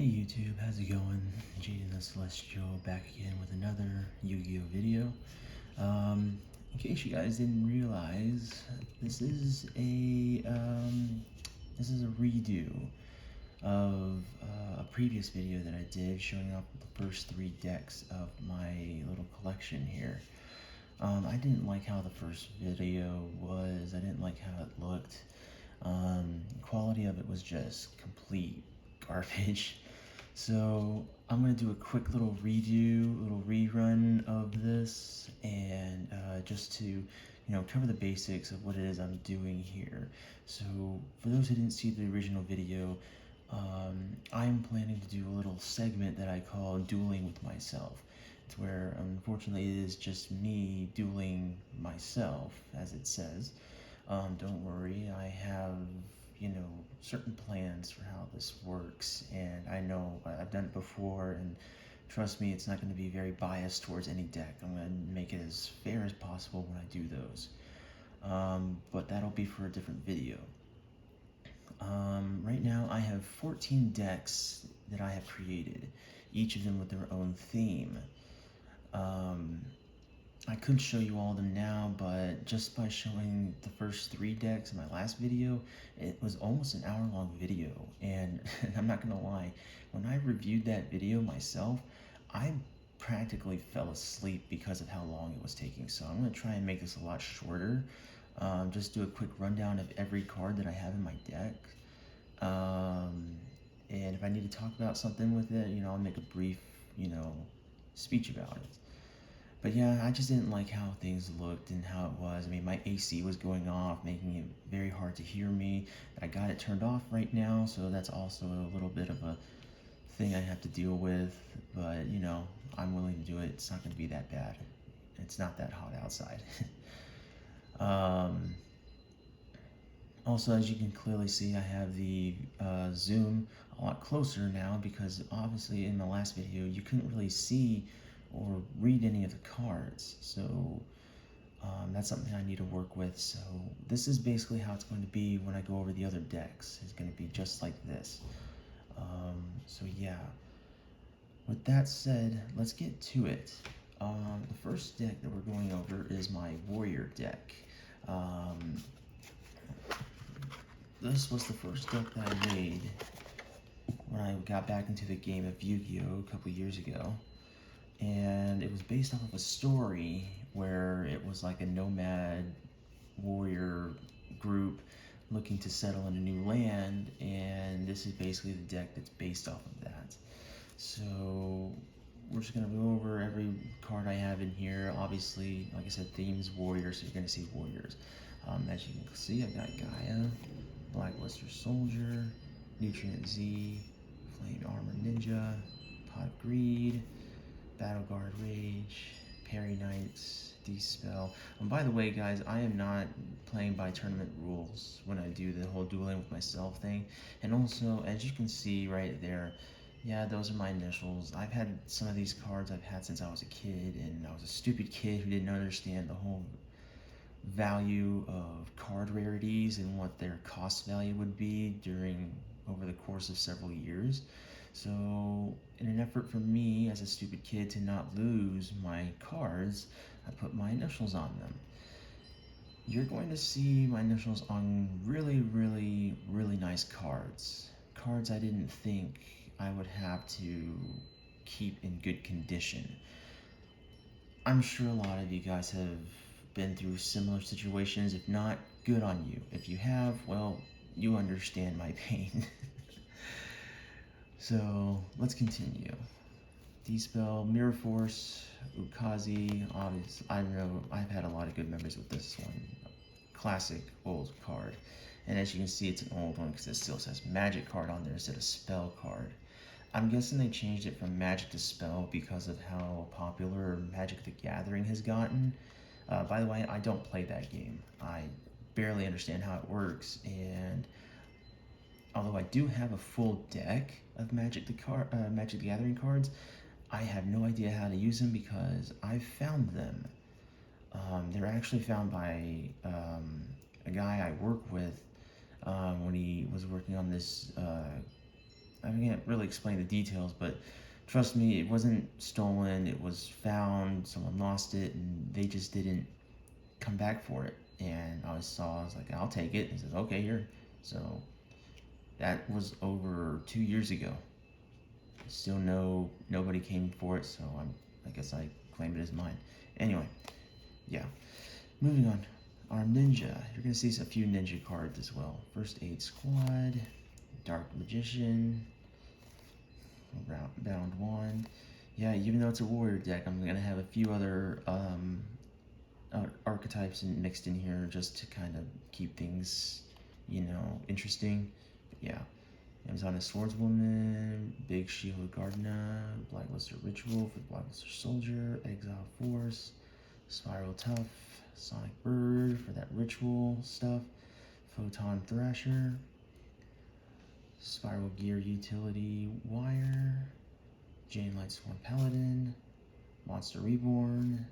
Hey YouTube, how's it going? Jaden the Celestial back again with another Yu-Gi-Oh video. In case you guys didn't realize, this is a redo of a previous video that I did showing off the first 3 decks of my little collection here. I didn't like how the first video was. I didn't like how it looked. Quality of it was just complete garbage. So I'm going to do a quick little rerun of this, and just to, cover the basics of what it is I'm doing here. So for those who didn't see the original video, I'm planning to do a little segment that I call Dueling with Myself. It's where, unfortunately, it is just me dueling myself, as it says. Don't worry, I have, certain plans for how this works, and I know I've done it before, and trust me, it's not going to be very biased towards any deck. I'm going to make it as fair as possible when I do those. But that'll be for a different video. Right now I have 14 decks that I have created, each of them with their own theme. I could show you all of them now, but just by showing the first 3 decks in my last video, it was almost an hour-long video, and I'm not gonna lie, when I reviewed that video myself, I practically fell asleep because of how long it was taking, so I'm gonna try and make this a lot shorter. Just do a quick rundown of every card that I have in my deck, and if I need to talk about something with it, I'll make a brief, speech about it. But yeah, I just didn't like how things looked and how it was. I mean, my AC was going off, making it very hard to hear me. I got it turned off right now, so that's also a little bit of a thing I have to deal with. But, I'm willing to do it. It's not going to be that bad. It's not that hot outside. Also, as you can clearly see, I have the zoom a lot closer now, because obviously in the last video, you couldn't really see or read any of the cards, so that's something I need to work with. So this is basically how it's going to be when I go over the other decks. It's going to be just like this. So yeah, with that said, let's get to it. The first deck that we're going over is my Warrior deck. This was the first deck that I made when I got back into the game of Yu-Gi-Oh! A couple years ago. And it was based off of a story where it was like a nomad warrior group looking to settle in a new land, and this is basically the deck that's based off of that. So we're just going to go over every card I have in here. Obviously, like I said, theme's warrior, so you're going to see warriors. As you can see, I've got Gaia, Blackluster Soldier, Nutrient Z, Flame Armor Ninja, Pot of Greed, Battle Guard Rage, Parry Knights, Dispel. And by the way, guys, I am not playing by tournament rules when I do the whole dueling with myself thing. And also, as you can see right there, yeah, those are my initials. I've had some of these cards I've had since I was a kid, and I was a stupid kid who didn't understand the whole value of card rarities and what their cost value would be over the course of several years. So in an effort for me as a stupid kid to not lose my cards, I put my initials on them. You're going to see my initials on really, really, really nice cards. Cards I didn't think I would have to keep in good condition. I'm sure a lot of you guys have been through similar situations. If not, good on you. If you have, well, you understand my pain. So let's continue. Dispel, Mirror Force, Ukazi. Obviously, I know I've had a lot of good memories with this one. Classic old card. And as you can see, it's an old one because it still says Magic card on there instead of Spell card. I'm guessing they changed it from Magic to Spell because of how popular Magic the Gathering has gotten. By the way, I don't play that game. I barely understand how it works, and although I do have a full deck of Magic the Gathering cards, I have no idea how to use them because I found them. They were actually found by a guy I work with when he was working on this I can't really explain the details, but trust me, it wasn't stolen. It was found. Someone lost it, and they just didn't come back for it. And I was like, I'll take it. He says, okay, here. So that was over 2 years ago. Still nobody came for it, so I guess I claimed it as mine. Anyway, yeah. Moving on. Our ninja. You're gonna see a few ninja cards as well. First Aid Squad, Dark Magician, Bound Wand. Yeah, even though it's a warrior deck, I'm gonna have a few other archetypes mixed in here just to kind of keep things, interesting. But yeah. Amazon Swordswoman, Big Shield Gardener, Blackluster Ritual for Blackluster Soldier, Exile Force, Spiral Tough, Sonic Bird for that ritual stuff, Photon Thrasher, Spiral Gear Utility Wire, Jane Lightsworn Paladin, Monster Reborn,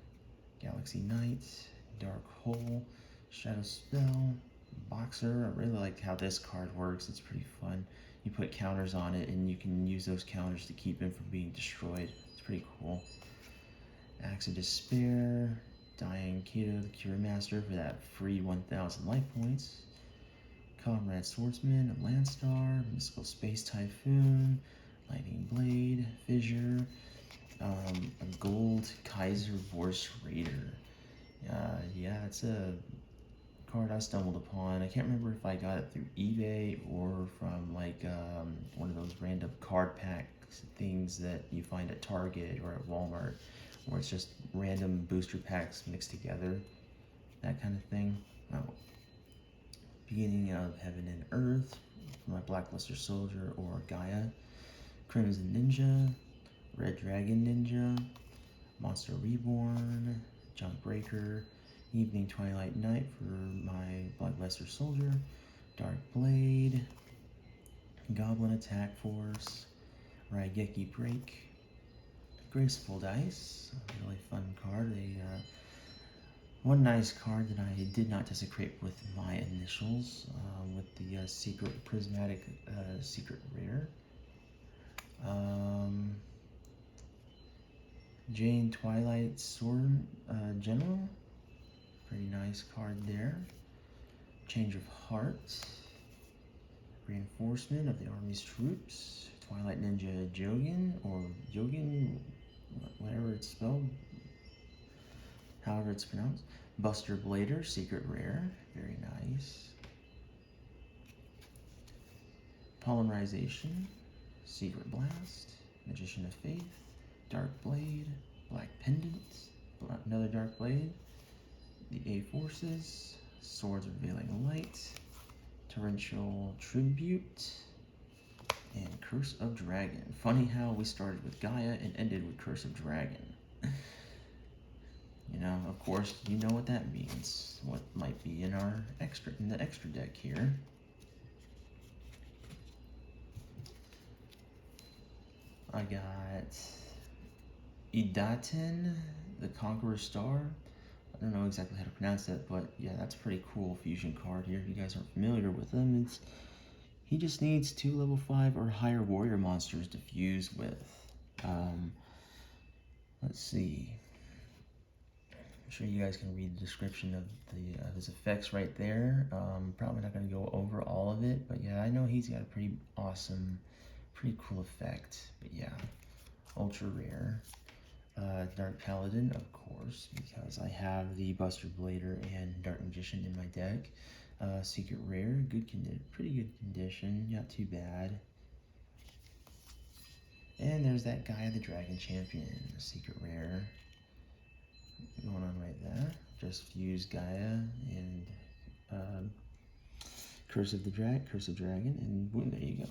Galaxy Knight, Dark Hole, Shadow Spell, Boxer. I really like how this card works. It's pretty fun. You put counters on it and you can use those counters to keep him from being destroyed. It's pretty cool. Axe of Despair, Dying Kato, the Cure Master for that free 1,000 life points. Comrade Swordsman, a Landstar, Mystical Space Typhoon, Lightning Blade, Fissure, a Gold Kaiser Vorse Raider. Yeah, it's a card I stumbled upon. I can't remember if I got it through eBay or from like one of those random card pack things that you find at Target or at Walmart, where it's just random booster packs mixed together, that kind of thing. Oh. Beginning of Heaven and Earth for my Blackluster Soldier or Gaia, Crimson Ninja, Red Dragon Ninja, Monster Reborn, Jump Breaker, Evening Twilight Night for my Blackluster Soldier, Dark Blade, Goblin Attack Force, Raigeki Break, Graceful Dice, a really fun card. One nice card that I did not desecrate with my initials, with the Secret Prismatic Secret Rare. Jane Twilight Sword General, pretty nice card there. Change of Heart, Reinforcement of the Army's Troops, Twilight Ninja Jogin, or Jogin, whatever it's spelled, however it's pronounced. Buster Blader, Secret Rare, very nice. Polymerization, Secret Blast, Magician of Faith, Dark Blade, Black Pendant, another Dark Blade, the A Forces, Swords Revealing Light, Torrential Tribute, and Curse of Dragon. Funny how we started with Gaia and ended with Curse of Dragon. Of course, you know what that means. What might be in the extra deck here. I got Idaten, the Conqueror Star. I don't know exactly how to pronounce that, but yeah, that's a pretty cool fusion card here. If you guys aren't familiar with him, he just needs 2 level 5 or higher warrior monsters to fuse with. Let's see. I'm sure you guys can read the description of his effects right there. Probably not going to go over all of it, but yeah, I know he's got a pretty awesome, pretty cool effect. But yeah, ultra rare. Dark Paladin, of course, because I have the Buster Blader and Dark Magician in my deck. Secret Rare, pretty good condition, not too bad. And there's that Gaia the Dragon Champion, Secret Rare. Going on right there. Just fuse Gaia and Curse of Dragon, and boom, there you go.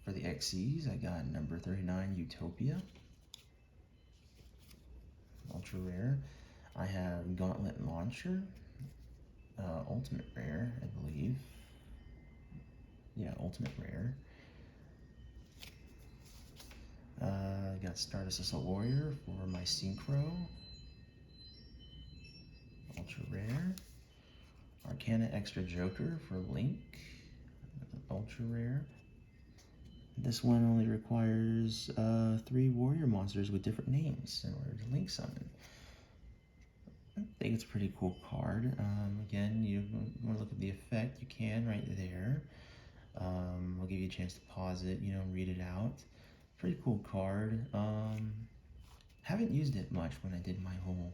For the XCs, I got number 39, Utopia. Ultra rare. I have Gauntlet Launcher, ultimate rare, I believe. Yeah, ultimate rare. I got Stardust Assault Warrior for my Synchro, ultra rare. Arcana Extra Joker for Link, ultra rare. This one only requires 3 warrior monsters with different names in order to link summon. I think it's a pretty cool card. Again, you want to look at the effect, you can right there. I'll give you a chance to pause it, read it out. Pretty cool card. Haven't used it much when I did my whole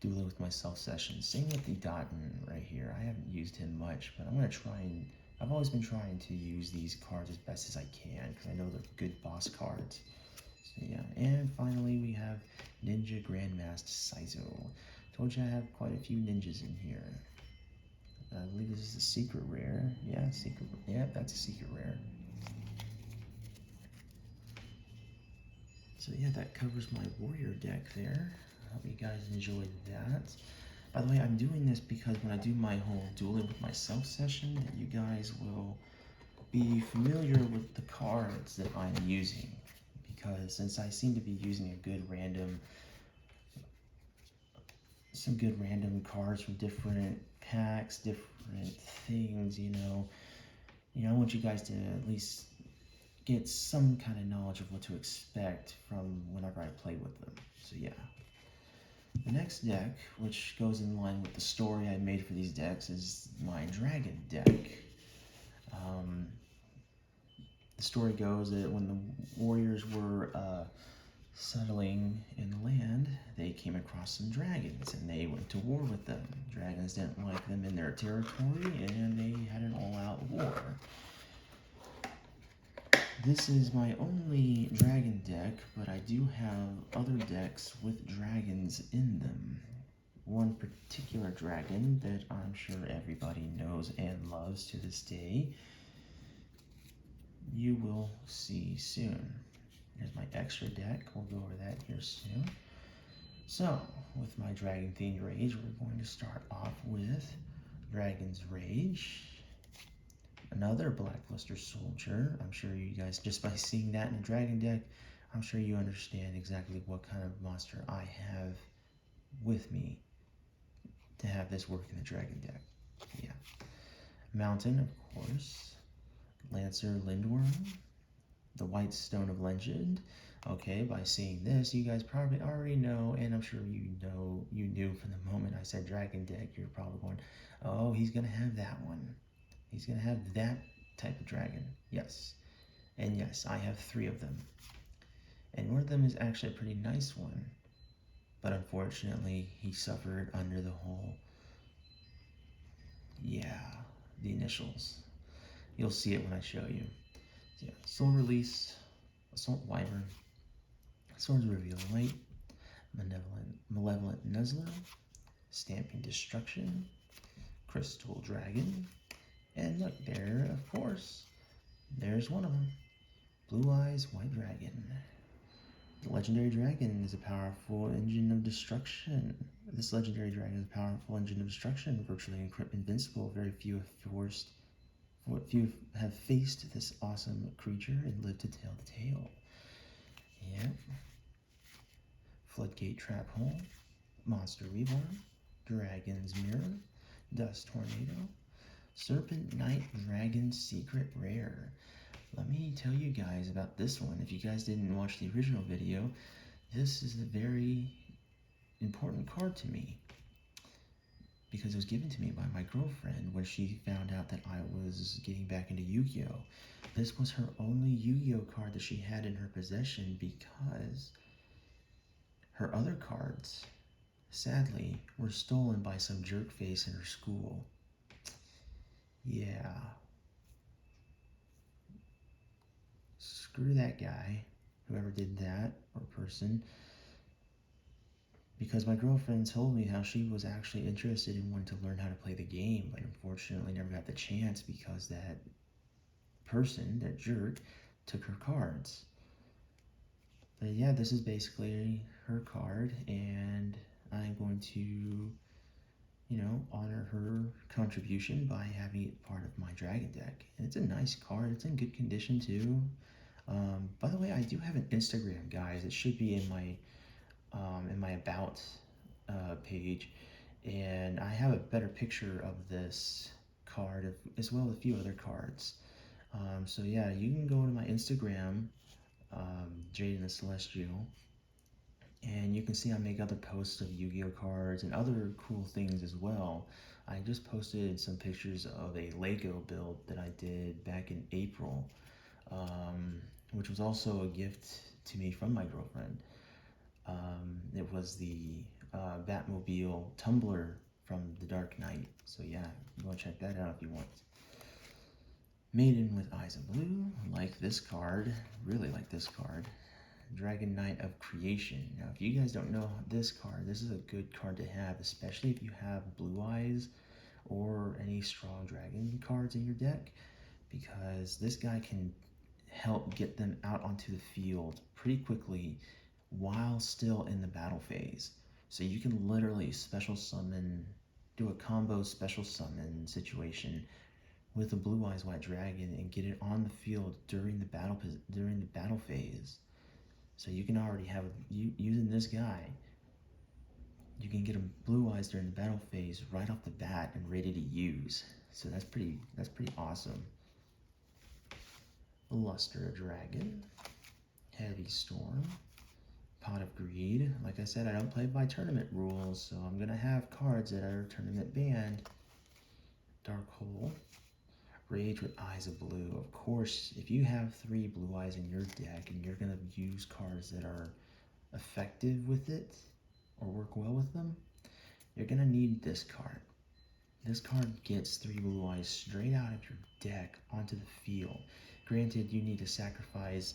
dueling with myself session. Same with the Dotten right here. I haven't used him much, but I'm going to try and... I've always been trying to use these cards as best as I can, because I know they're good boss cards. So yeah, and finally we have Ninja Grandmaster Saizo. Told you I have quite a few ninjas in here. I believe this is a secret rare. Yeah, secret. Yeah, that's a secret rare. So yeah, that covers my warrior deck there. I hope you guys enjoyed that. By the way, I'm doing this because when I do my whole dueling with myself session, that you guys will be familiar with the cards that I'm using. Because since I seem to be using some good random cards from different packs, different things, I want you guys to at least get some kind of knowledge of what to expect from whenever I play with them. So yeah. The next deck, which goes in line with the story I made for these decks, is my dragon deck. The story goes that when the warriors were settling in the land, they came across some dragons and they went to war with them. Dragons didn't like them in their territory and they had an all-out war. This is my only dragon deck, but I do have other decks with dragons in them. One particular dragon that I'm sure everybody knows and loves to this day, you will see soon. Here's my extra deck. We'll go over that here soon. So, with my Dragon Themed Rage, we're going to start off with Dragon's Rage. Another Blackluster Soldier. I'm sure you guys, just by seeing that in a Dragon deck, I'm sure you understand exactly what kind of monster I have with me to have this work in the Dragon deck. Yeah. Mountain, of course. Lancer Lindworm. The White Stone of Legend. Okay, by seeing this, you guys probably already know, and I'm sure you knew from the moment I said Dragon deck, you're probably going, oh, he's going to have that one. He's going to have that type of dragon. Yes. And yes, I have 3 of them. And one of them is actually a pretty nice one. But unfortunately, he suffered under the whole, the initials. You'll see it when I show you. So yeah, Soul Release, Assault Wyvern, Swords Reveal Light, Malevolent Nuzzler, Stamping Destruction, Crystal Dragon, and look, there, of course, there's one of them, Blue Eyes White Dragon. The Legendary Dragon is a powerful engine of destruction. This Legendary Dragon is a powerful engine of destruction, virtually invincible. Very few have faced this awesome creature and lived to tell the tale. Yep. Floodgate Trap Hole, Monster Reborn, Dragon's Mirror, Dust Tornado, Serpent Knight Dragon Secret Rare. Let me tell you guys about this one. If you guys didn't watch the original video, this is a very important card to me because it was given to me by my girlfriend when she found out that I was getting back into Yu-Gi-Oh! This was her only Yu-Gi-Oh! Card that she had in her possession because her other cards, sadly, were stolen by some jerkface in her school. Yeah. Screw that guy, whoever did that, or person, because my girlfriend told me how she was actually interested in wanting to learn how to play the game, but unfortunately never got the chance because that person, that jerk, took her cards. But yeah, this is basically her card, and I'm going to, honor her contribution by having it part of my Dragon deck. And it's a nice card. It's in good condition too. By the way, I do have an Instagram, guys. It should be in my about page, and I have a better picture of this card as well as a few other cards. So yeah, you can go to my Instagram, Jaden the Celestial, and you can see I make other posts of Yu-Gi-Oh cards and other cool things as well. I just posted some pictures of a Lego build that I did back in April, which was also a gift to me from my girlfriend. It was the Batmobile tumbler from The Dark Knight. So yeah, you want to check that out if you want. Maiden with Eyes of Blue, like this card, really like this card. Dragon Knight of Creation. Now, if you guys don't know this card, this is a good card to have, especially if you have Blue Eyes or any strong dragon cards in your deck, because this guy can help get them out onto the field pretty quickly while still in the battle phase. So you can literally special summon, do a combo special summon situation with a Blue Eyes White Dragon and get it on the field during the battle phase. So you can already have, using this guy, you can get a Blue Eyes during the battle phase right off the bat and ready to use. So that's pretty awesome. Luster Dragon, Heavy Storm, Pot of Greed. Like I said, I don't play by tournament rules, so I'm gonna have cards that are tournament banned. Dark Hole, Rage with Eyes of Blue. Of course, if you have 3 Blue Eyes in your deck and you're gonna use cards that are effective with it or work well with them, you're gonna need this card. This card gets 3 Blue Eyes straight out of your deck onto the field. Granted, you need to sacrifice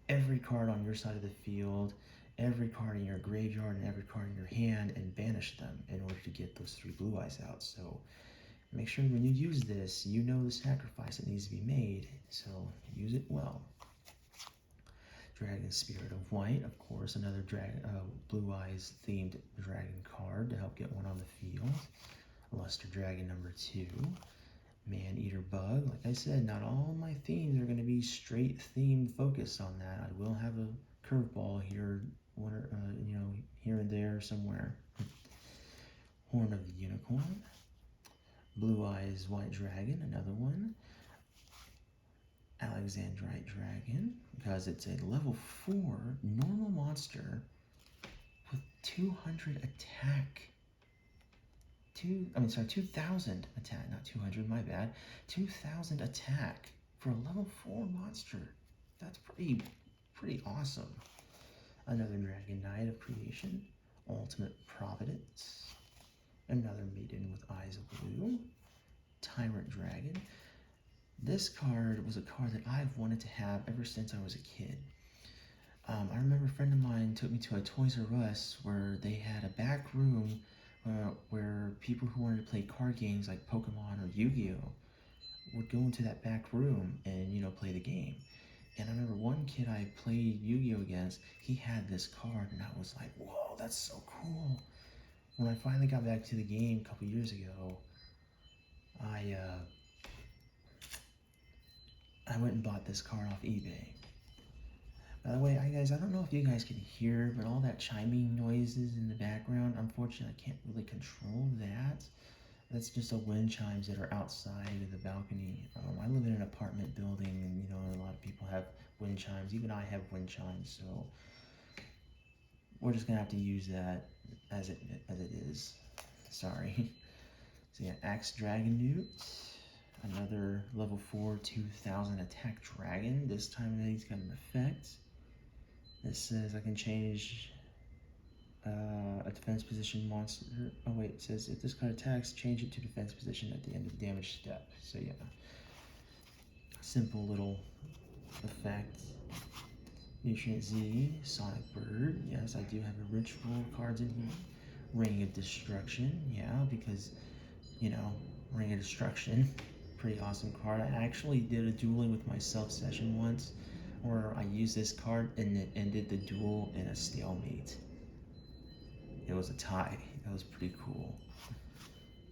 every card on your side of the field, every card in your graveyard, and every card in your hand, and banish them in order to get those 3 Blue Eyes out. So make sure when you use this, you know the sacrifice that needs to be made, so use it well. Dragon Spirit of White, of course, another Blue Eyes themed dragon card to help get one on the field. Luster Dragon number 2. Man-Eater Bug. Like I said, not all my themes are going to be straight theme focused on that. I will have a curveball here, here and there somewhere. Horn of the Unicorn. Blue Eyes White Dragon, another one. Alexandrite Dragon, because it's a level 4 normal monster with 200 attack. 2,000 attack, not 200, my bad. 2,000 attack for a level 4 monster. That's pretty awesome. Another Dragon Knight of Creation, Ultimate Providence. Another Maiden with Eyes of Blue, Tyrant Dragon. This card was a card that I've wanted to have ever since I was a kid. I remember a friend of mine took me to a Toys R Us where they had a back room where people who wanted to play card games like Pokemon or Yu-Gi-Oh would go into that back room and play the game. And I remember one kid I played Yu-Gi-Oh against, he had this card, and I was like, whoa, that's so cool. When I finally got back to the game a couple years ago, I went and bought this card off eBay. By the way, guys, I don't know if you guys can hear, but all that chiming noises in the background, unfortunately, I can't really control that. That's just the wind chimes that are outside of the balcony. I live in an apartment building, and a lot of people have wind chimes. Even I have wind chimes, so we're just gonna have to use that as it is. Sorry. So yeah, Axe Dragon Newt, another level 4 2,000 attack dragon. This time he's got an effect. This says I can change a defense position monster. Oh wait, it says if this card attacks, change it to defense position at the end of the damage step. So yeah, simple little effect. Nutrient Z, Sonic Bird. Yes, I do have a ritual cards in here. Ring of Destruction. Yeah, because Ring of Destruction, pretty awesome card. I actually did a dueling with myself session once where I used this card and it ended the duel in a stalemate. It was a tie. That was pretty cool.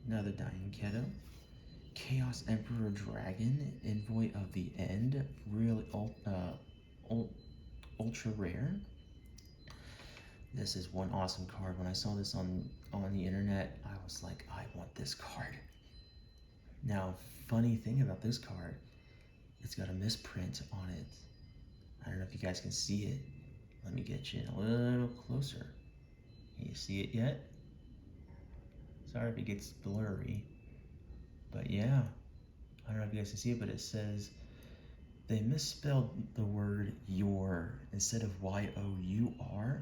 Another Dying Keto. Chaos Emperor Dragon, Envoy of the End. Really ultra rare. This is one awesome card. When I saw this on the internet, I was like, I want this card. Now, funny thing about this card, It's got a misprint on it. I don't know if you guys can see it. Let me get you in a little closer. Can you see it yet? Sorry if it gets blurry. But yeah, I don't know if you guys can see it, but it says they misspelled the word your. Instead of Y-O-U-R,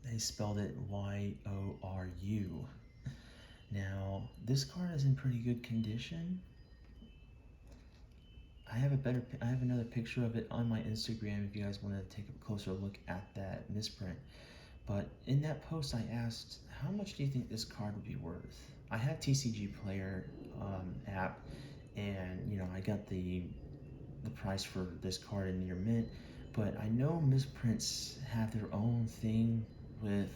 they spelled it Y-O-R-U. Now, this card is in pretty good condition. I have another picture of it on my Instagram if you guys want to take a closer look at that misprint. But in that post, I asked, how much do you think this card would be worth? I have TCG Player app, and I got the price for this card in near mint, but I know misprints have their own thing with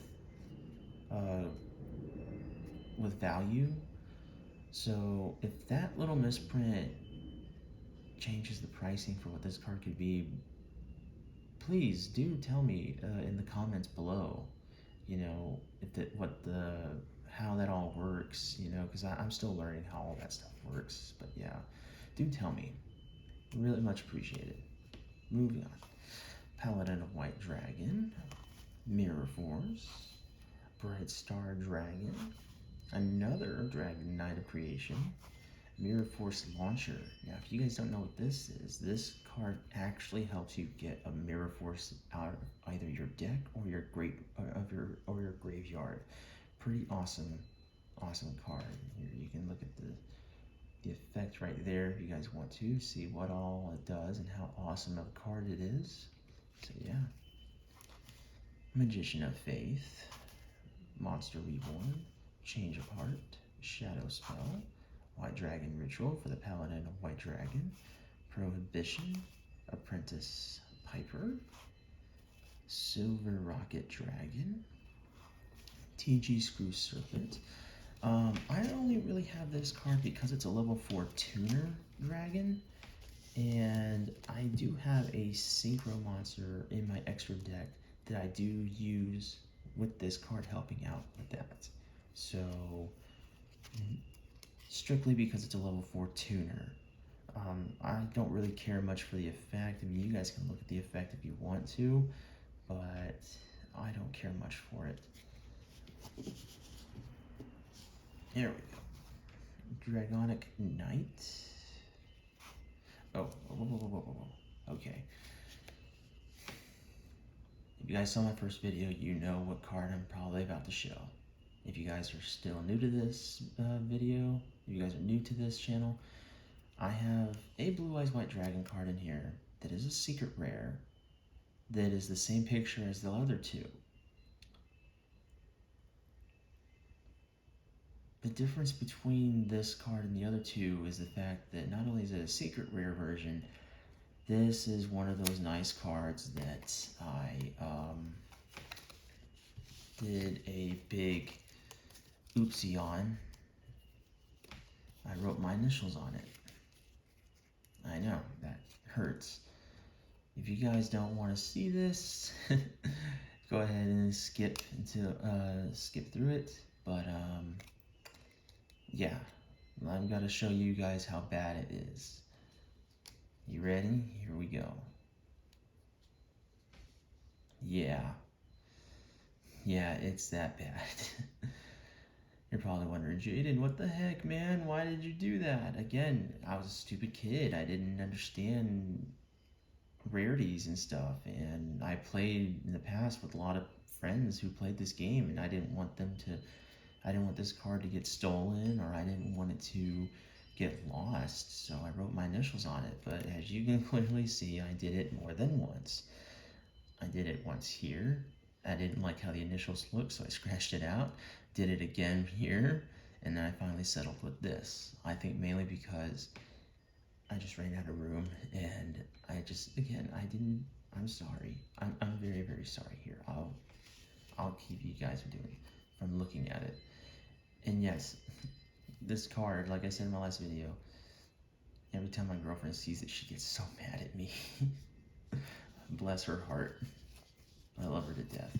value. So if that little misprint changes the pricing for what this card could be, please do tell me in the comments below. How that all works. Because I'm still learning how all that stuff works. But yeah, do tell me. Really much appreciated. Moving on. Paladin of White Dragon, Mirror Force, Bright Star Dragon, another Dragon Knight of Creation, Mirror Force Launcher. Now, if you guys don't know what this is, this card actually helps you get a Mirror Force out of either your deck or your graveyard. Pretty awesome card. Here you can look at the effect right there if you guys want to see what all it does and how awesome of a card it is. So yeah. Magician of Faith, Monster Reborn, Change of Heart, Shadow Spell, White Dragon Ritual for the Paladin of White Dragon, Prohibition, Apprentice Piper, Silver Rocket Dragon, TG Screw Serpent. I only really have this card because it's a level 4 tuner dragon, and I do have a synchro monster in my extra deck that I do use with this card helping out with that. So, strictly because it's a level 4 tuner. I don't really care much for the effect. I mean, you guys can look at the effect if you want to, but I don't care much for it. There we go. Dragonic Knight. Oh, whoa. Okay. If you guys saw my first video, you know what card I'm probably about to show. If you guys are still new to this video, if you guys are new to this channel, I have a Blue Eyes White Dragon card in here that is a secret rare that is the same picture as the other two. The difference between this card and the other two is the fact that not only is it a secret rare version, this is one of those nice cards that I did a big oopsie on. I wrote my initials on it. I know, that hurts. If you guys don't want to see this, go ahead and skip through it. But yeah, I'm gonna show you guys how bad it is. You ready? Here we go. Yeah, it's that bad. You're probably wondering, Jaden, what the heck, man? Why did you do that? Again, I was a stupid kid. I didn't understand rarities and stuff, and I played in the past with a lot of friends who played this game, and I didn't want this card to get stolen, or I didn't want it to get lost, so I wrote my initials on it. But as you can clearly see, I did it more than once. I did it once here. I didn't like how the initials looked, so I scratched it out. Did it again here, and then I finally settled with this. I think mainly because I just ran out of room, and I'm sorry. I'm very, very sorry here. I'll keep you guys from looking at it. And yes, this card, like I said in my last video, every time my girlfriend sees it, she gets so mad at me. Bless her heart. I love her to death.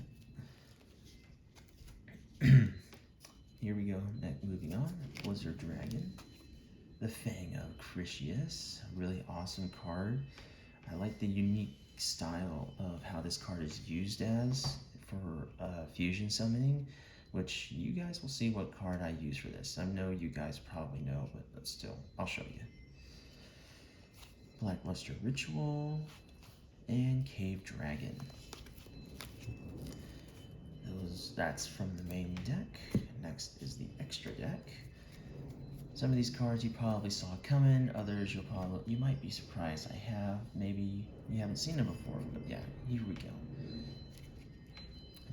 Here we go. Moving on. Blizzard Dragon. the Fang of Critius, a really awesome card. I like the unique style of how this card is used as for fusion summoning, which you guys will see what card I use for this. I know you guys probably know, but still, I'll show you. Blackluster Ritual and Cave Dragon. That's from the main deck. Next is the extra deck. Some of these cards you probably saw coming, others you might be surprised I have. Maybe you haven't seen them before, but yeah, here we go.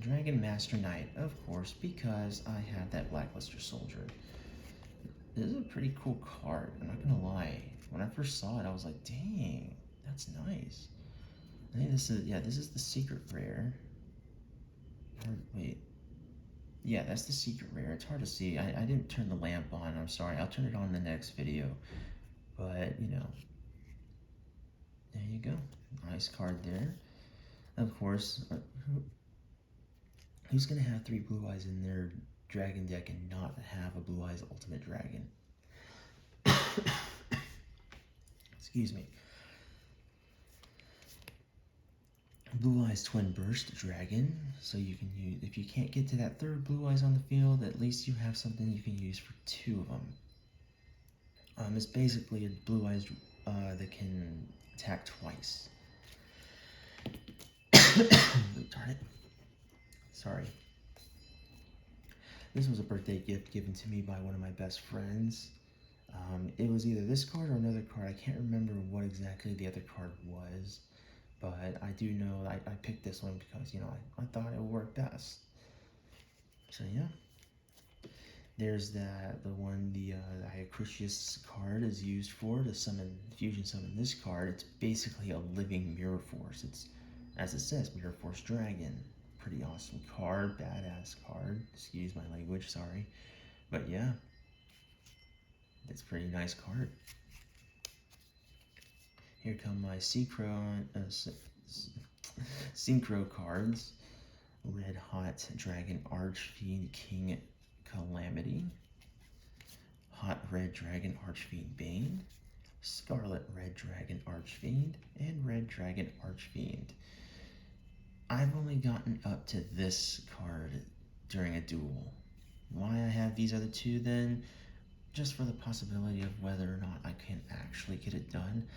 Dragon Master Knight, of course, because I have that Blackluster Soldier. This is a pretty cool card, I'm not gonna lie. When I first saw it, I was like, dang, that's nice. I think this is the secret rare. Or, wait. Yeah, that's the secret rare. It's hard to see. I didn't turn the lamp on. I'm sorry. I'll turn it on in the next video. But, you know, there you go. Nice card there. Of course, who's going to have 3 Blue Eyes in their dragon deck and not have a Blue Eyes Ultimate Dragon? Excuse me. Blue Eyes Twin Burst Dragon, so you can use, if you can't get to that 3rd Blue Eyes on the field, at least you have something you can use for 2 of them. It's basically a Blue Eyes that can attack twice. Darn it. Sorry. This was a birthday gift given to me by one of my best friends. It was either this card or another card. I can't remember what exactly the other card was. But I do know I picked this one because, you know, I thought it would work best. So yeah. There's the Crucius card is used for to fusion summon this card. It's basically a living Mirror Force. It's, as it says, Mirror Force Dragon. Pretty awesome card, badass card. Excuse my language, sorry. But yeah. It's a pretty nice card. Here come my Synchro Cards. Red Hot Dragon Archfiend King Calamity. Hot Red Dragon Archfiend Bane. Scarlet Red Dragon Archfiend. And Red Dragon Archfiend. I've only gotten up to this card during a duel. Why I have these other 2 then? Just for the possibility of whether or not I can actually get it done.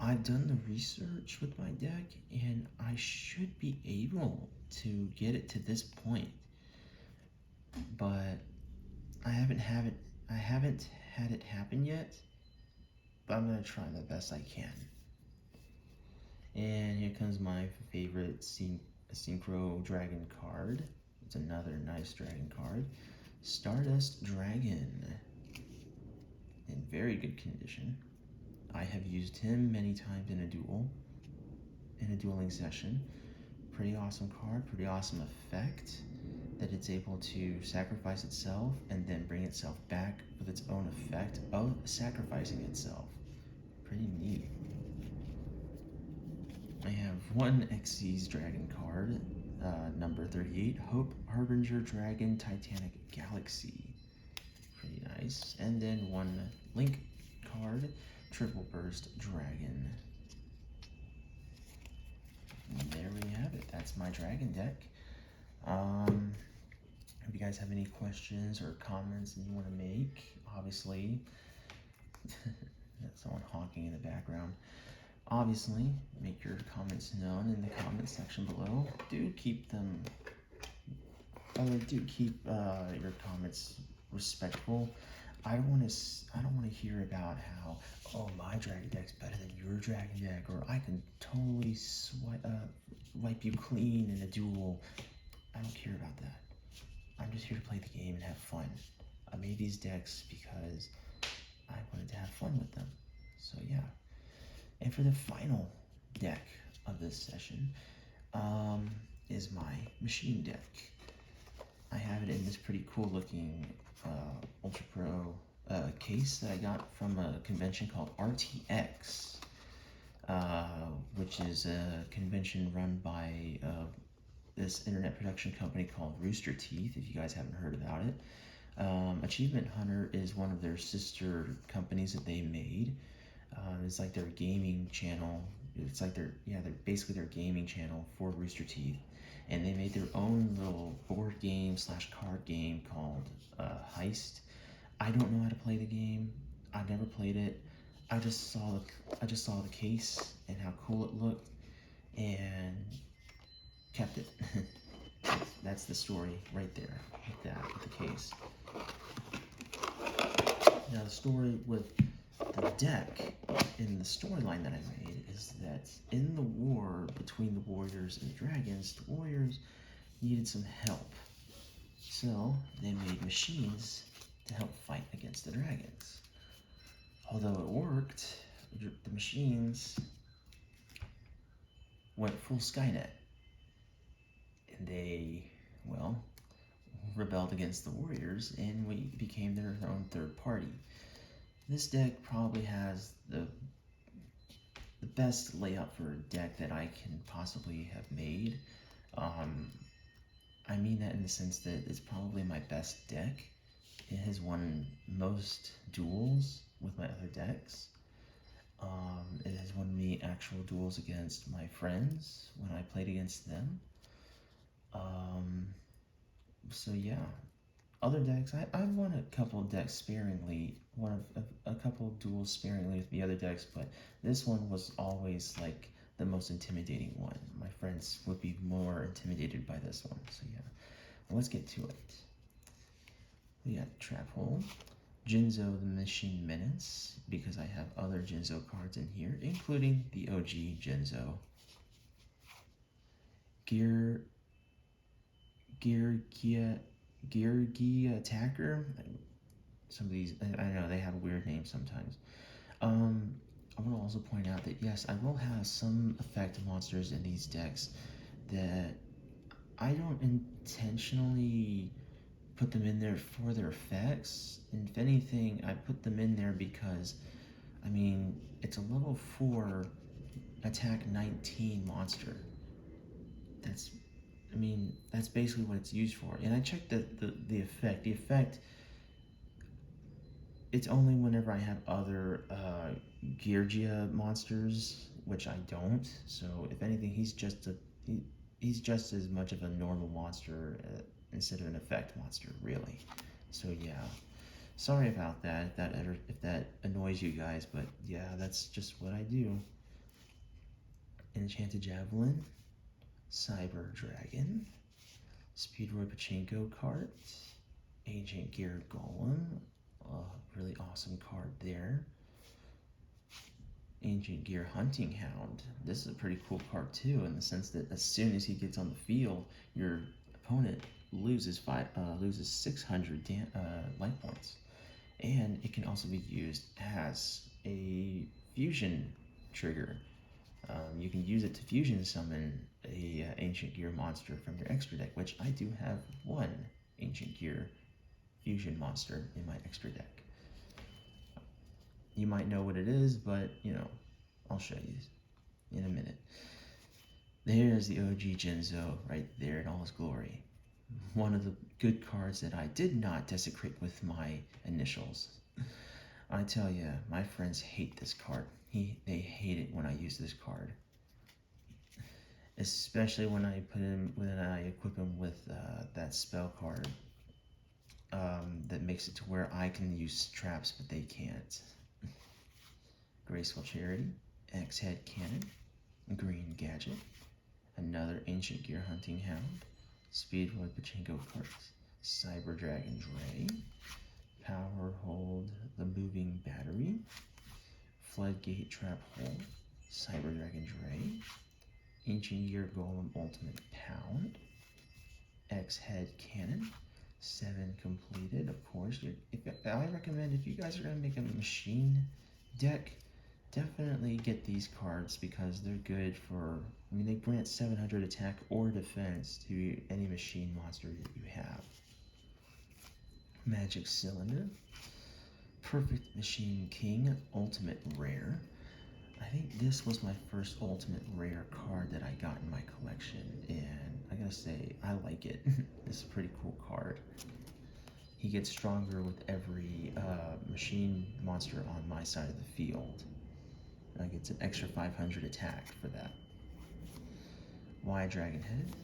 I've done the research with my deck, and I should be able to get it to this point. But I haven't had it happen yet. But I'm gonna try the best I can. And here comes my favorite Synchro Dragon card. It's another nice dragon card. Stardust Dragon. In very good condition. I have used him many times in a dueling session. Pretty awesome card, pretty awesome effect, that it's able to sacrifice itself and then bring itself back with its own effect of sacrificing itself. Pretty neat. I have one Xyz Dragon card, number 38, Hope Harbinger Dragon Titanic Galaxy. Pretty nice. And then one Link card, Triple Burst Dragon. And there we have it. That's my dragon deck. If you guys have any questions or comments that you want to make, obviously, that's someone honking in the background. Obviously, make your comments known in the comment section below. Do keep your comments respectful. I don't want to hear about how, oh, my dragon deck's better than your dragon deck, or I can totally wipe you clean in a duel. I don't care about that. I'm just here to play the game and have fun. I made these decks because I wanted to have fun with them. So yeah. And for the final deck of this session is my machine deck. I have it in this pretty cool looking Ultra Pro case that I got from a convention called RTX, which is a convention run by this internet production company called Rooster Teeth, if you guys haven't heard about it. Achievement Hunter is one of their sister companies that they made. It's like their gaming channel. It's like they're basically their gaming channel for Rooster Teeth, and they made their own little board game slash card game called Heist. I don't know how to play the game. I've never played it. I just saw the case and how cool it looked, and kept it. That's the story right there, with that, with the case. Now the story with the deck in the storyline that I made is that in the war between the warriors and the dragons, the warriors needed some help. So they made machines to help fight against the dragons. Although it worked, the machines went full Skynet. And they, well, rebelled against the warriors, and we became their own third party. This deck probably has the best layout for a deck that I can possibly have made. I mean that in the sense that it's probably my best deck. It has won most duels with my other decks. It has won me actual duels against my friends when I played against them. So yeah, other decks, I've won a couple of decks sparingly, a couple of duels sparingly with the other decks, but this one was always like the most intimidating one. My friends would be more intimidated by this one, so yeah. Well, let's get to it. We got Trap Hole, Jinzo the Machine Menace, because I have other Jinzo cards in here, including the OG Jinzo. Geargi Attacker. Some of these, I know they have weird names sometimes. I want to also point out that yes, I will have some effect monsters in these decks that I don't intentionally put them in there for their effects. And if anything, I put them in there because, I mean, it's a level 4 attack 19 monster. That's basically what it's used for. And I checked the effect. The effect, it's only whenever I have other Geargia monsters, which I don't. So if anything, he's just as much of a normal monster instead of an effect monster, really. So yeah, sorry about that if that annoys you guys, but yeah, that's just what I do. Enchanted Javelin, Cyber Dragon, Speedroy Pachinko card, Ancient Gear Golem, really awesome card there. Ancient Gear Hunting Hound. This is a pretty cool card too, in the sense that as soon as he gets on the field, your opponent loses 600 life points, and it can also be used as a fusion trigger. You can use it to fusion summon a Ancient Gear monster from your extra deck, which I do have one Ancient Gear fusion monster in my extra deck. You might know what it is, but I'll show you in a minute. There's the OG Jinzo right there in all his glory. One of the good cards that I did not desecrate with my initials. I tell you, my friends hate this card. They hate it when I use this card, especially when I equip him with that spell card that makes it to where I can use traps, but they can't. Graceful Charity, X-Head Cannon, Green Gadget, another Ancient Gear Hunting Hound, Speedroy Pachinko cards, Cyber Dragon Dray, Power Hold the Moving Battery, Floodgate Trap Hole, Cyber Dragon Dray, Ancient Gear Golem Ultimate Pound, X-Head Cannon, 7 completed. Of course, I recommend if you guys are going to make a machine deck, definitely get these cards because they're good for, they grant 700 attack or defense to any machine monster that you have. Magic Cylinder, Perfect Machine King, Ultimate Rare. I think this was my first Ultimate Rare card that I got in my collection, and I gotta say, I like it. This is a pretty cool card. he gets stronger with every machine monster on my side of the field. I get an extra 500 attack for that. Why Dragon Head?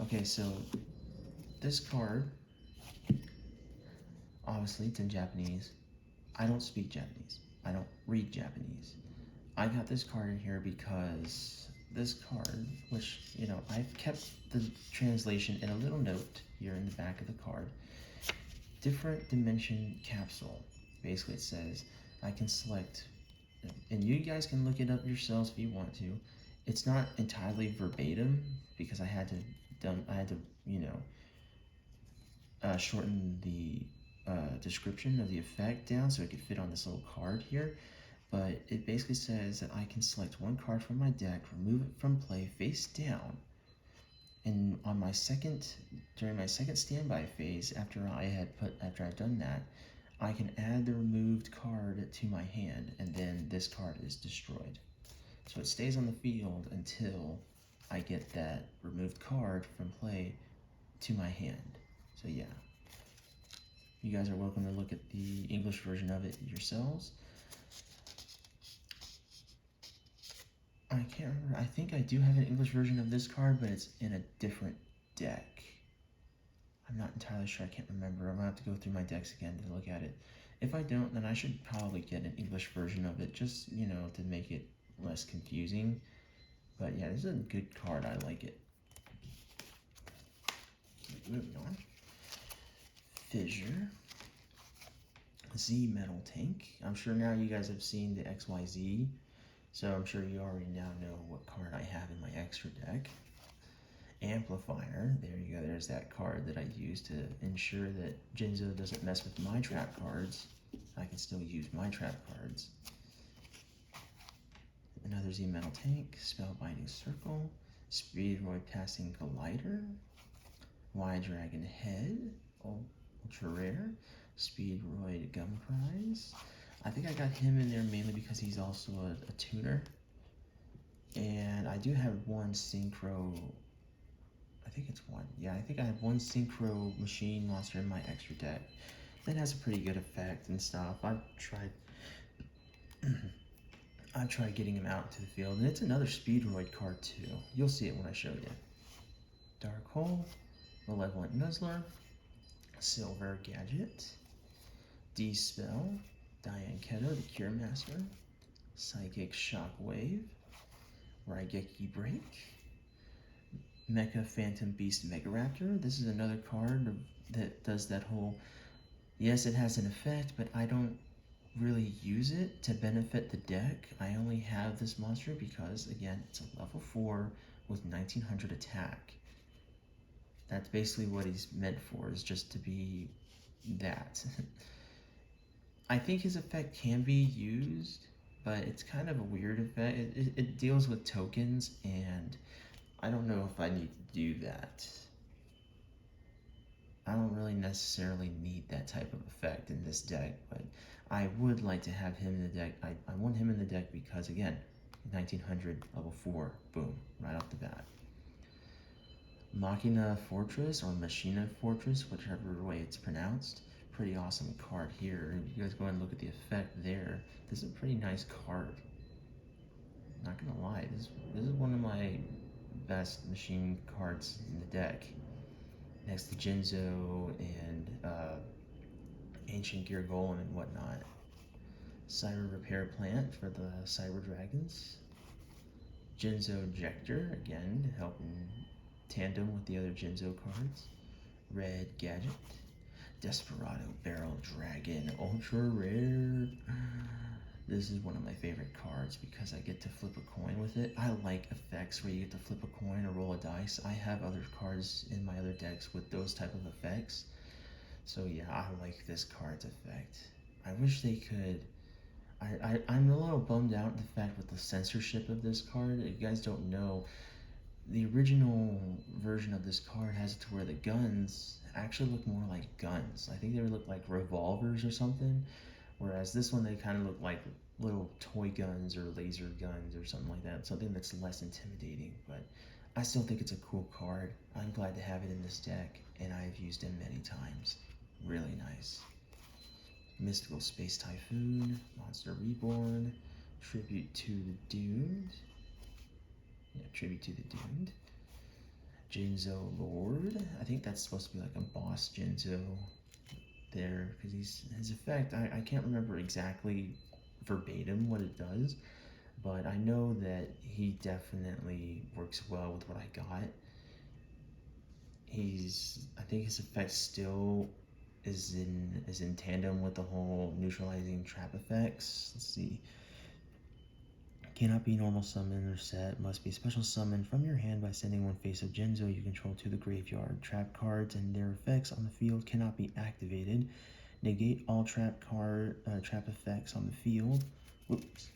Okay, so this card, obviously it's in Japanese. I don't speak Japanese. I don't read Japanese. I got this card in here because this card, which, you know, I've kept the translation in a little note here in the back of the card. Different dimension capsule. Basically it says I can select, and you guys can look it up yourselves if you want to. It's not entirely verbatim because I had to, you know, shorten the description of the effect down so it could fit on this little card here. But it basically says that I can select one card from my deck, remove it from play face down, and on my during my second standby phase, after I've done that, I can add the removed card to my hand, and then this card is destroyed. So it stays on the field until I get that removed card from play to my hand. So yeah, you guys are welcome to look at the English version of it yourselves. I can't remember. I think I do have an English version of this card, but it's in a different deck. I'm not entirely sure. I can't remember. I'm gonna have to go through my decks again to look at it. If I don't, then I should probably get an English version of it, just, you know, to make it less confusing. But yeah, this is a good card. I like it. Moving on. Fissure. Z Metal Tank. I'm sure now you guys have seen the XYZ, so I'm sure you already now know what card I have in my extra deck. Amplifier. There you go. There's that card that I use to ensure that Jinzo doesn't mess with my trap cards. I can still use my trap cards. Another Z Metal Tank. Spellbinding Circle. Speedroid Passing Collider. Y Dragon Head. Ultra Rare. Speedroid Gum Prize. I think I got him in there mainly because he's also a tuner. And I do have one Synchro, I think it's one. Yeah, I think I have one Synchro machine monster in my extra deck that has a pretty good effect and stuff. I've tried getting him out to the field, and it's another Speedroid card too. You'll see it when I show you. Dark Hole, Malevolent Nuzzler, Silver Gadget, D-Spell, Diane Keto, the Cure Master, Psychic Shockwave, Raigeki Break, Mecha Phantom Beast Megaraptor. This is another card that does that whole, yes, it has an effect, but I don't really use it to benefit the deck. I only have this monster because, again, it's a level 4 with 1900 attack. That's basically what he's meant for, is just to be that. I think his effect can be used, but it's kind of a weird effect. It deals with tokens, and I don't know if I need to do that. I don't really necessarily need that type of effect in this deck, but I would like to have him in the deck. I want him in the deck because, again, 1900, level 4, boom, right off the bat. Machina Fortress, or Machina Fortress, whichever way it's pronounced. Pretty awesome card here. You guys go ahead and look at the effect there. This is a pretty nice card. Not gonna lie, this is one of my best machine cards in the deck. Next to Jinzo and Ancient Gear Golem and whatnot. Cyber Repair Plant for the Cyber Dragons. Jinzo Ejector, again, to help in tandem with the other Jinzo cards. Red Gadget. Desperado Barrel Dragon, Ultra Rare. This is one of my favorite cards because I get to flip a coin with it. I like effects where you get to flip a coin or roll a dice. I have other cards in my other decks with those type of effects. So yeah, I like this card's effect. I wish they could. I'm a little bummed out at the fact with the censorship of this card. If you guys don't know, the original version of this card has it to where the guns actually look more like guns. I think they would look like revolvers or something, whereas this one they kind of look like little toy guns or laser guns or something like that, something that's less intimidating. But I still think it's a cool card. I'm glad to have it in this deck, and I've used it many times. Really nice. Mystical Space Typhoon, Monster Reborn, Tribute to the Doomed. Yeah, Tribute to the Doomed. Jinzo Lord. I think that's supposed to be like a boss Jinzo there, because his effect, I can't remember exactly verbatim what it does, but I know that he definitely works well with what I got. I think his effect still is in tandem with the whole neutralizing trap effects. Let's see. Cannot be normal summon or set. Must be special summon from your hand by sending one face of Jinzo you control to the graveyard. Trap cards and their effects on the field cannot be activated. Negate all trap effects on the field. Whoops.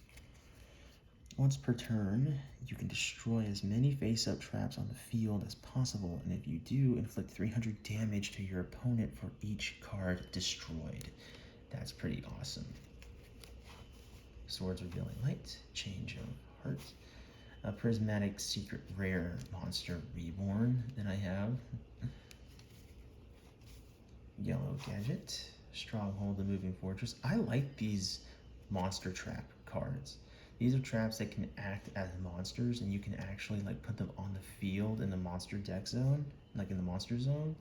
Once per turn, you can destroy as many face-up traps on the field as possible, and if you do, inflict 300 damage to your opponent for each card destroyed. That's pretty awesome. Swords Revealing Light, Change of Heart, a Prismatic Secret Rare Monster Reborn. Then I have Yellow Gadget, Stronghold, the Moving Fortress. I like these monster trap cards. These are traps that can act as monsters, and you can actually like put them on the field in the monster deck zone, like in the monster zone.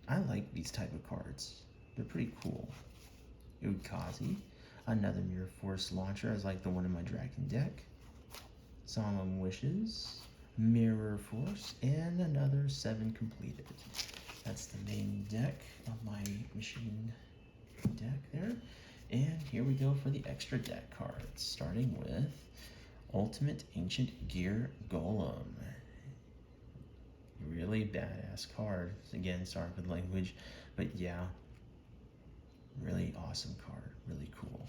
I like these type of cards. They're pretty cool. Ukazi, another Mirror Force launcher, as like the one in my Dragon deck. Solemn Wishes, Mirror Force, and another 7 completed. That's the main deck of my machine deck there. And here we go for the extra deck cards, starting with Ultimate Ancient Gear Golem. Really badass card. Again, sorry for the language, but yeah, really awesome card, really cool.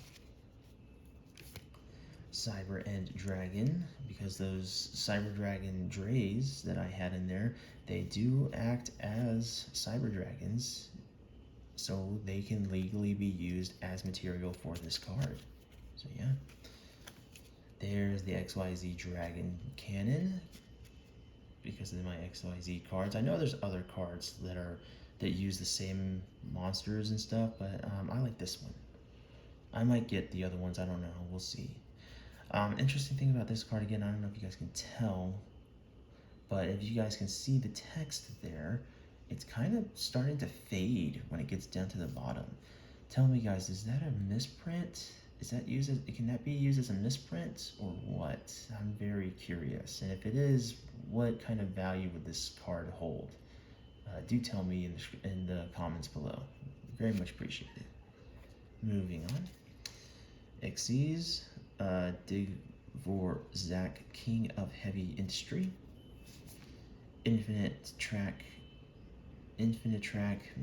Cyber End Dragon, because those Cyber Dragon Drays that I had in there, they do act as Cyber Dragons, so they can legally be used as material for this card. So yeah. There's the XYZ Dragon Cannon, because of my XYZ cards. I know there's other cards that use the same monsters and stuff, but I like this one. I might get the other ones, I don't know, we'll see. Interesting thing about this card, again, I don't know if you guys can tell, but if you guys can see the text there, it's kind of starting to fade when it gets down to the bottom. Tell me, guys, is that a misprint? Can that be used as a misprint or what? I'm very curious. And if it is, what kind of value would this card hold? Do tell me in the comments below. Very much appreciated. Moving on. Xyz, Dvorak, King of Heavy Industry. Infinite Track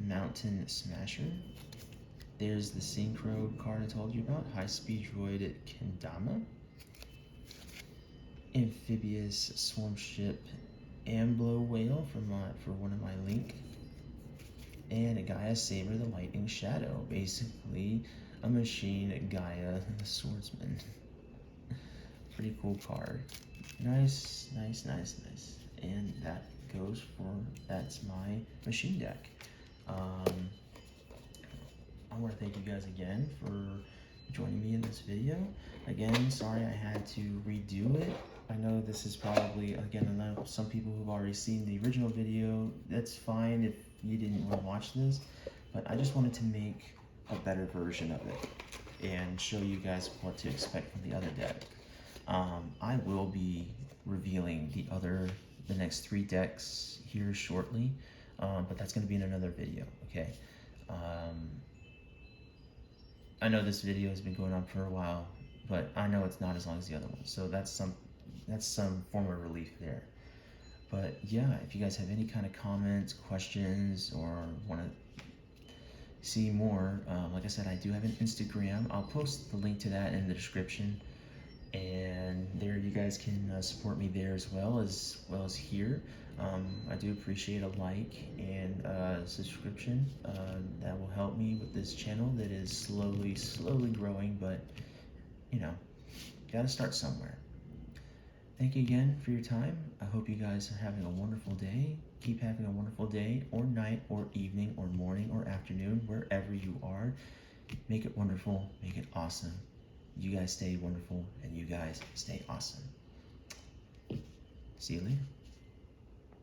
Mountain Smasher. There's the Synchro card I told you about, High Speed Droid Kendama. Amphibious Swarm Ship Amblo Whale for one of my Link. And a Gaia Saber the Lightning Shadow, basically a machine Gaia the Swordsman. Pretty cool card. Nice. And that's my machine deck. I want to thank you guys again for joining me in this video. Again, sorry I had to redo it. I know this is probably, again, I know some people who've already seen the original video. That's fine if you didn't want to watch this, but I just wanted to make a better version of it and show you guys what to expect from the other deck. I will be revealing the next 3 decks here shortly, but that's going to be in another video, okay? I know this video has been going on for a while, but I know it's not as long as the other one, so that's some form of relief there. But yeah, if you guys have any kind of comments, questions, or want to see more, like I said, I do have an Instagram. I'll post the link to that in the description, and there you guys can support me there as well as here. I do appreciate a like and subscription. That will help me with this channel that is slowly growing, but you know, gotta start somewhere. thank you again for your time. I hope you guys are having a wonderful day. Keep having a wonderful day, or night, or evening, or morning, or afternoon, wherever you are. Make it wonderful. Make it awesome. You guys stay wonderful, and you guys stay awesome. See you later.